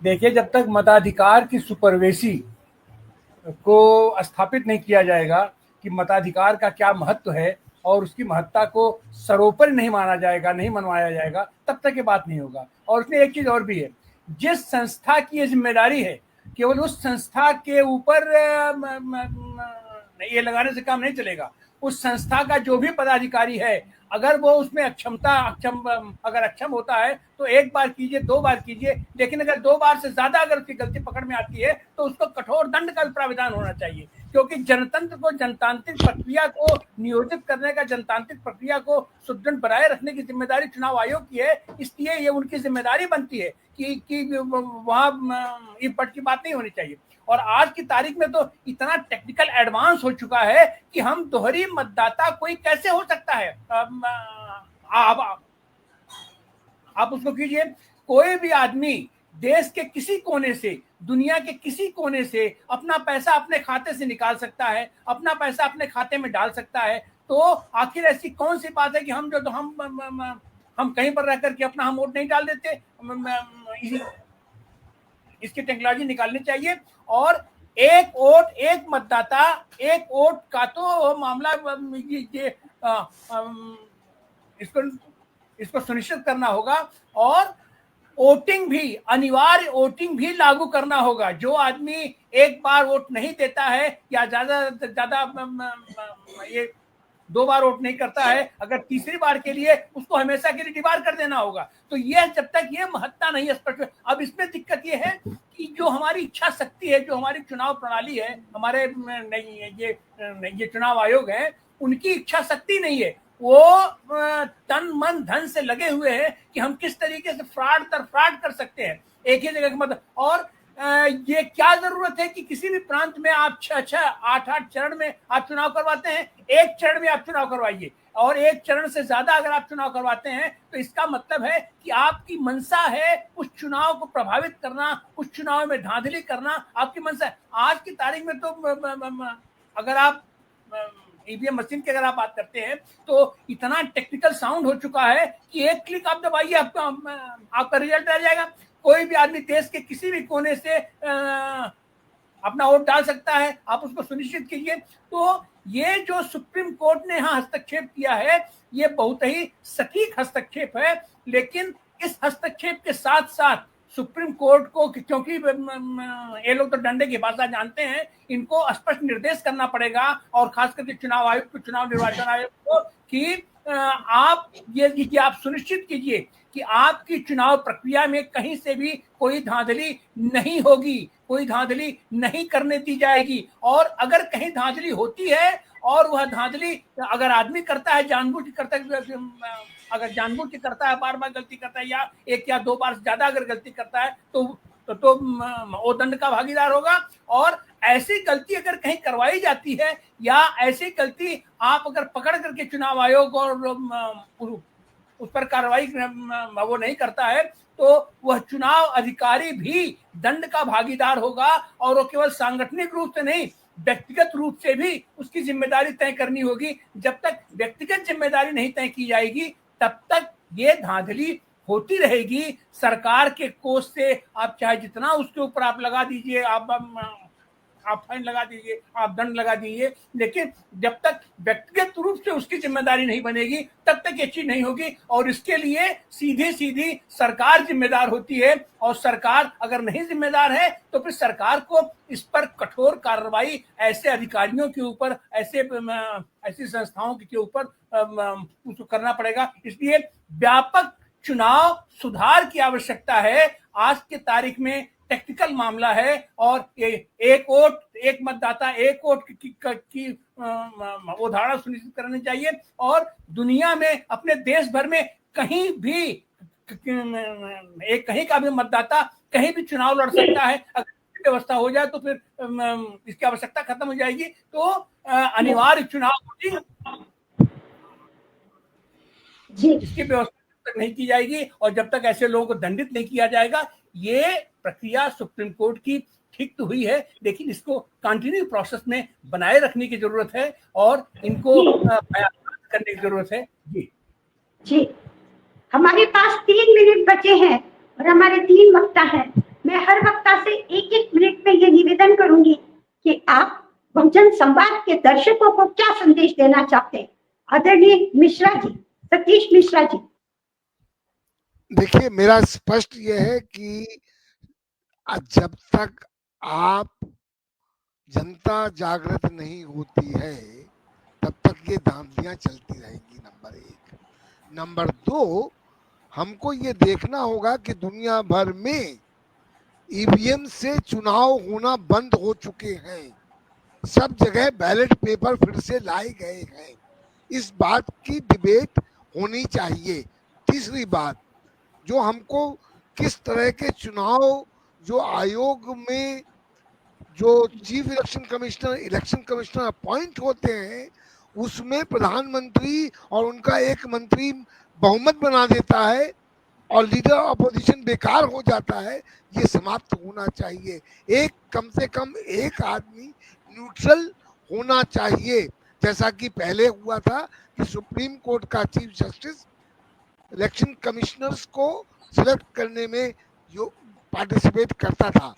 देखिए, जब तक मताधिकार की सुपरवेसी को स्थापित नहीं किया जाएगा कि मताधिकार का क्या महत्व है और उसकी महत्ता को सर्वोपरि नहीं माना जाएगा, नहीं मनवाया जाएगा, तब तक ये बात नहीं होगा। और उसमें एक चीज और भी है, जिस संस्था की ये जिम्मेदारी है, केवल उस संस्था के ऊपर ये लगाने से काम नहीं चलेगा। उस संस्था का जो भी पदाधिकारी है, अगर वो उसमें अगर अक्षम होता है तो एक बार कीजिए, दो बार कीजिए, लेकिन अगर दो बार से ज्यादा अगर उसकी गलती पकड़ में आती है तो उसको कठोर दंड का भी प्राविधान होना चाहिए। क्योंकि जनतंत्र को, जनतांत्रिक प्रक्रिया को नियोजित करने का, जनतांत्रिक प्रक्रिया को सुदृढ़ बनाए रखने की जिम्मेदारी चुनाव आयोग की है। इसलिए ये उनकी जिम्मेदारी बनती है कि वहां ये पट की बात नहीं होनी चाहिए। और आज की तारीख में तो इतना टेक्निकल एडवांस हो चुका है कि हम दोहरी मतदाता कोई कैसे हो सकता है। आप उसको कीजिए, कोई भी आदमी देश के किसी कोने से, दुनिया के किसी कोने से अपना पैसा अपने खाते से निकाल सकता है, अपना पैसा अपने खाते में डाल सकता है। तो आखिर ऐसी कौन सी बात है कि हम कहीं पर रह करके अपना हम वोट नहीं डाल देते। इसकी टेक्नोलॉजी निकालनी चाहिए। और एक वोट एक मतदाता, एक वोट का तो मामला ये इसको सुनिश्चित करना होगा। और वोटिंग भी, अनिवार्य वोटिंग भी लागू करना होगा। जो आदमी एक बार वोट नहीं देता है या ज्यादा ये दो बार वोट नहीं करता है, अगर तीसरी बार के लिए उसको हमेशा के लिए डिबार कर देना होगा। तो ये जब तक ये महत्ता नहीं स्पष्ट। अब इसमें दिक्कत ये है कि जो हमारी इच्छा शक्ति है, जो हमारी चुनाव प्रणाली है, हमारे नहीं ये चुनाव आयोग है, उनकी इच्छा शक्ति नहीं है। वो तन मन धन से लगे हुए हैं कि हम किस तरीके से फ्रॉड कर सकते हैं एक ही जगह के मतलब। और ये क्या जरूरत है कि किसी भी प्रांत में आप 6-6, 8-8 चरण में आप चुनाव करवाते हैं। एक चरण में आप चुनाव करवाइए, और एक चरण से ज्यादा अगर आप चुनाव करवाते हैं तो इसका मतलब है कि आपकी मंशा है उस चुनाव को प्रभावित करना, उस चुनाव में धांधली करना आपकी मंशा है। आज की तारीख में तो अगर आप ईवीएम मशीन की अगर आप बात करते हैं तो इतना टेक्निकल साउंड हो चुका है कि एक क्लिक आप दबाइए, आपका रिजल्ट आ जाएगा। कोई भी आदमी देश के किसी भी कोने से अपना वोट डाल सकता है। आप उसको सुनिश्चित कीजिए। तो ये जो सुप्रीम कोर्ट ने यहाँ हस्तक्षेप किया है, ये बहुत ही सटीक हस्तक्षेप है। लेकिन इस हस्तक्षेप के साथ साथ सुप्रीम कोर्ट को, क्योंकि ये लोग तो डंडे की भाषा जानते हैं, इनको स्पष्ट निर्देश करना पड़ेगा, और खास करके चुनाव आयोग को, चुनाव निर्वाचन आयोग को, कि आप सुनिश्चित कीजिए कि आपकी चुनाव प्रक्रिया में कहीं से भी कोई धांधली नहीं होगी, कोई धांधली नहीं करने दी जाएगी। और अगर कहीं धांधली होती है और वह धांधली अगर आदमी करता है, जानबूझ करता है, अगर जानबूझ के करता है, बार बार गलती करता है, या एक या दो बार ज्यादा अगर गलती करता है तो वो दंड का भागीदार होगा। और ऐसी गलती अगर कहीं करवाई जाती है, या ऐसी गलती आप अगर पकड़ करके चुनाव आयोग और उस पर कार्रवाई वो नहीं करता है, तो वह चुनाव अधिकारी भी दंड का भागीदार होगा। और वो केवल सांगठनिक रूप से नहीं, व्यक्तिगत रूप से भी उसकी जिम्मेदारी तय करनी होगी। जब तक व्यक्तिगत जिम्मेदारी नहीं तय की जाएगी, तब तक ये धांधली होती रहेगी। सरकार के कोष से आप चाहे जितना उसके ऊपर आप लगा दीजिए, आप फाइन लगा दीजिए, आप दंड लगा दीजिए, लेकिन जब तक व्यक्तिगत रूप से उसकी जिम्मेदारी नहीं बनेगी, तब तक ये चीज नहीं होगी। और इसके लिए सीधी सीधी सरकार जिम्मेदार होती है। और सरकार अगर नहीं जिम्मेदार है तो फिर सरकार को इस पर कठोर कार्रवाई ऐसे अधिकारियों के ऊपर, ऐसी संस्थाओं के ऊपर उसको करना पड़ेगा। इसलिए व्यापक चुनाव सुधार की आवश्यकता है। आज की तारीख में टेक्निकल मामला है, और एक वोट एक मतदाता एक वोट की वो धारणा सुनिश्चित करनी चाहिए। और दुनिया में, अपने देश भर में कहीं भी कहीं का भी मतदाता कहीं भी चुनाव लड़ सकता है। अगर व्यवस्था हो जाए तो फिर इसकी आवश्यकता खत्म हो जाएगी। तो अनिवार्य चुनाव इसकी व्यवस्था तक नहीं की जाएगी, और जब तक ऐसे लोगों को दंडित नहीं किया जाएगा, ये प्रक्रिया सुप्रीम कोर्ट की ठीक तो हुई है, लेकिन इसको कंटिन्यू प्रोसेस में बनाए रखने की जरूरत है, और इनको करने की जरूरत है। जी जी, हमारे पास 3 मिनट बचे हैं और हमारे 3 वक्ता हैं। मैं हर वक्ता से एक एक मिनट में ये निवेदन करूंगी कि आप बहुजन संवाद के दर्शकों को क्या संदेश देना चाहते हैं? आदरणीय मिश्रा जी, सतीश मिश्रा जी। देखिए, मेरा स्पष्ट यह है कि जब तक आप जनता जागृत नहीं होती है तब तक ये धांधलियां चलती रहेंगी, नंबर एक। नंबर दो, हमको ये देखना होगा कि दुनिया भर में ईवीएम से चुनाव होना बंद हो चुके हैं, सब जगह बैलेट पेपर फिर से लाए गए हैं। इस बात की डिबेट होनी चाहिए। तीसरी बात, जो हमको किस तरह के चुनाव जो आयोग में जो चीफ इलेक्शन कमिश्नर अपॉइंट होते हैं उसमें प्रधानमंत्री और उनका एक मंत्री बहुमत बना देता है और लीडर अपोजिशन बेकार हो जाता है, ये समाप्त होना चाहिए। एक कम से कम एक आदमी न्यूट्रल होना चाहिए, जैसा कि पहले हुआ था कि सुप्रीम कोर्ट का चीफ जस्टिस इलेक्शन कमिश्नर्स को सिलेक्ट करने में जो पार्टिसिपेट करता था।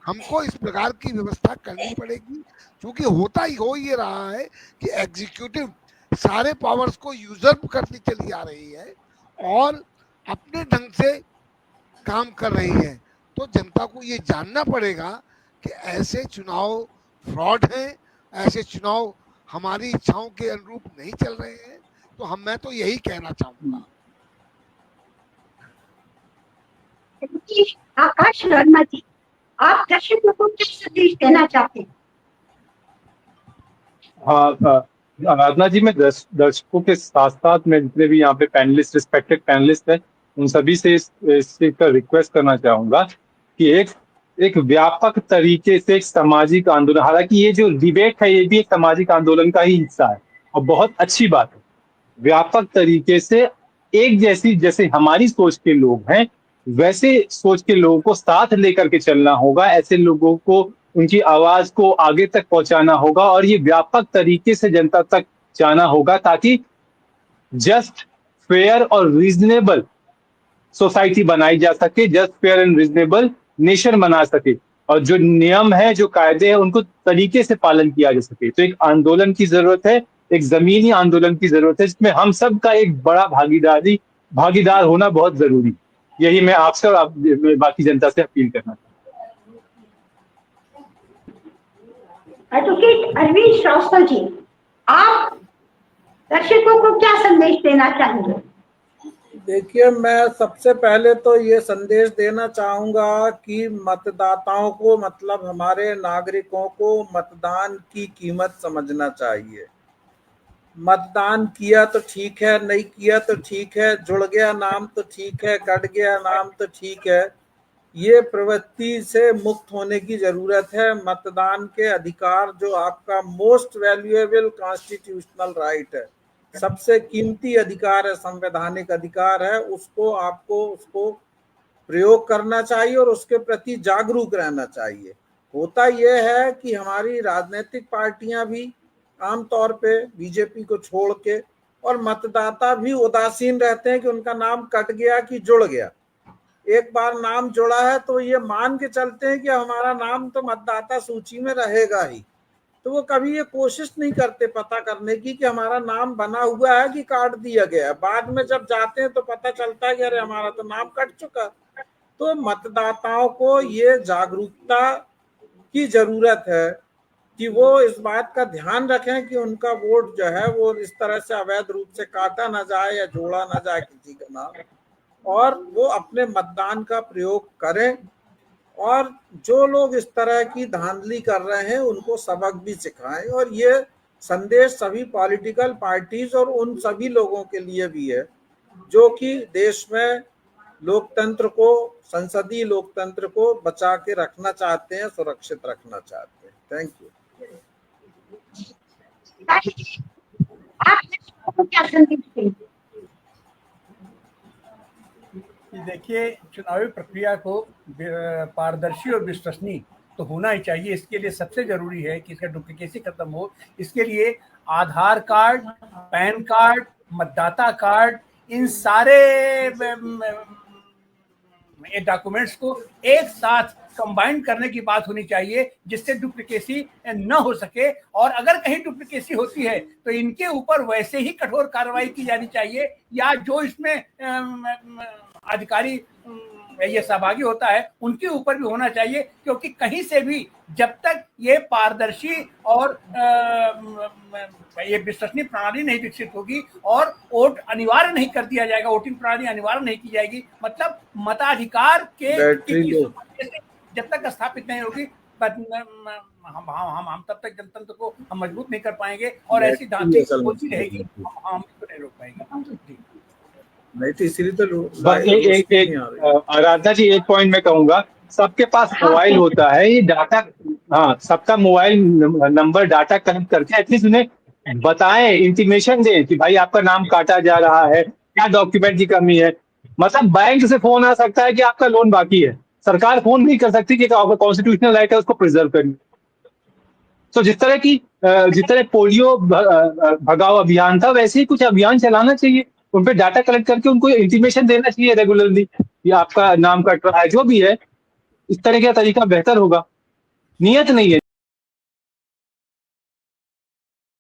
हमको इस प्रकार की व्यवस्था करनी पड़ेगी, क्योंकि होता ही हो ये रहा है कि एग्जीक्यूटिव सारे पावर्स को यूजर्व करती चली आ रही है और अपने ढंग से काम कर रही है। तो जनता को ये जानना पड़ेगा कि ऐसे चुनाव फ्रॉड हैं, ऐसे चुनाव हमारी इच्छाओं के अनुरूप नहीं चल रहे हैं। तो मैं तो यही कहना चाहूंगा। आकाश वर्मा जी, आप दर्शकों को क्या संदेश देना चाहते हैं? हाँ, आराधना जी, मैं दर्शकों के साथ साथ मैं जितने भी यहाँ पे पैनलिस्ट, रिस्पेक्टेड पैनलिस्ट हैं, उन सभी से इस चीज का रिक्वेस्ट करना चाहूंगा कि एक व्यापक तरीके से एक सामाजिक आंदोलन, हालांकि ये जो डिबेट है ये भी एक सामाजिक आंदोलन का ही हिस्सा है और बहुत अच्छी बात है। व्यापक तरीके से एक जैसी, जैसे हमारी सोच के लोग हैं वैसे सोच के लोगों को साथ लेकर के चलना होगा। ऐसे लोगों को उनकी आवाज को आगे तक पहुंचाना होगा और ये व्यापक तरीके से जनता तक जाना होगा, ताकि जस्ट, फेयर और रीजनेबल सोसाइटी बनाई जा सके, just fair and reasonable nation बना सके और जो नियम है, जो कायदे हैं, उनको तरीके से पालन किया जा सके। तो एक आंदोलन की जरूरत है, एक जमीनी आंदोलन की जरूरत है, जिसमें हम सब का एक बड़ा भागीदार होना बहुत जरूरी। यही मैं आपसे और बाकी जनता से अपील करना चाहता हूँ। एडवोकेट अरविंद श्रीवास्तव जी, आप दर्शकों को क्या संदेश देना चाहेंगे? देखिए, मैं सबसे पहले तो ये संदेश देना चाहूंगा कि मतदाताओं को, मतलब हमारे नागरिकों को मतदान की कीमत समझना चाहिए। मतदान किया तो ठीक है, नहीं किया तो ठीक है, जुड़ गया नाम तो ठीक है, कट गया नाम तो ठीक है, ये प्रवृत्ति से मुक्त होने की जरूरत है। मतदान के अधिकार जो आपका मोस्ट वैल्यूएबल कॉन्स्टिट्यूशनल राइट है, सबसे कीमती अधिकार है, संवैधानिक अधिकार है, उसको प्रयोग करना चाहिए और उसके प्रति जागरूक रहना चाहिए। होता यह है कि हमारी राजनीतिक पार्टियां भी आमतौर पे बीजेपी को छोड़ के, और मतदाता भी उदासीन रहते हैं कि उनका नाम कट गया कि जुड़ गया। एक बार नाम जुड़ा है तो ये मान के चलते हैं कि हमारा नाम तो मतदाता सूची में रहेगा ही, तो वो कभी ये कोशिश नहीं करते पता करने की कि हमारा नाम बना हुआ है कि काट दिया गया है। बाद में जब जाते हैं तो पता चलता है कि अरे हमारा तो नाम कट चुका। तो मतदाताओं को ये जागरूकता की जरूरत है कि वो इस बात का ध्यान रखें कि उनका वोट जो है वो इस तरह से अवैध रूप से काटा ना जाए या जोड़ा ना जाए किसी का नाम, और वो अपने मतदान का प्रयोग करें। और जो लोग इस तरह की धांधली कर रहे हैं उनको सबक भी सिखाएं। और ये संदेश सभी पॉलिटिकल पार्टीज और उन सभी लोगों के लिए भी है जो कि देश में लोकतंत्र को, संसदीय लोकतंत्र को बचा के रखना चाहते हैं, सुरक्षित रखना चाहते हैं। Thank you. आप क्या संदेश देंगे? देखिए, चुनावी प्रक्रिया को पारदर्शी और विश्वसनीय तो होना ही चाहिए। इसके लिए सबसे जरूरी है कि इसका डुप्लीकेसी खत्म हो। इसके लिए आधार कार्ड, पैन कार्ड, मतदाता कार्ड, इन सारे ये डॉक्यूमेंट्स को एक साथ कंबाइन करने की बात होनी चाहिए, जिससे डुप्लीकेसी न हो सके। और अगर कहीं डुप्लीकेसी होती है तो इनके ऊपर वैसे ही कठोर कार्रवाई की जानी चाहिए, या जो इसमें अधिकारी ये सहभागी होता है उनके ऊपर भी होना चाहिए, क्योंकि कहीं से भी जब तक ये पारदर्शी और ये विश्वसनीय प्रणाली नहीं विकसित होगी और वोट अनिवार्य नहीं कर दिया जाएगा, वोटिंग प्रणाली अनिवार्य नहीं की जाएगी, मतलब मताधिकार के जब तक स्थापित नहीं होगी हम तब तक जनतंत्र को हम मजबूत नहीं कर पाएंगे, और ऐसी धांधली होती रहेगी, हम इसको नहीं रोक पाएंगे। नहीं तो इसीलिए तो आराधना जी एक पॉइंट मैं कहूंगा, सबके पास मोबाइल होता है, ये डाटा, हाँ सबका मोबाइल नंबर डाटा कनेक्ट करके एटलीस्ट उन्हें बताएं, इंटीमेशन दें कि भाई आपका नाम काटा जा रहा है, क्या डॉक्यूमेंट की कमी है। मतलब बैंक से फोन आ सकता है कि आपका लोन बाकी है, सरकार फोन नहीं कर सकती कि आपका कॉन्स्टिट्यूशनल राइट है उसको प्रिजर्व करिए। तो जिस तरह पोलियो भगाओ अभियान था, वैसे ही कुछ अभियान चलाना चाहिए, उन पे डाटा कलेक्ट करके उनको इंटीमेशन देना चाहिए रेगुलरली कि आपका नाम कट रहा है, जो भी है, इस तरह का तरीका बेहतर होगा। नियत नहीं है।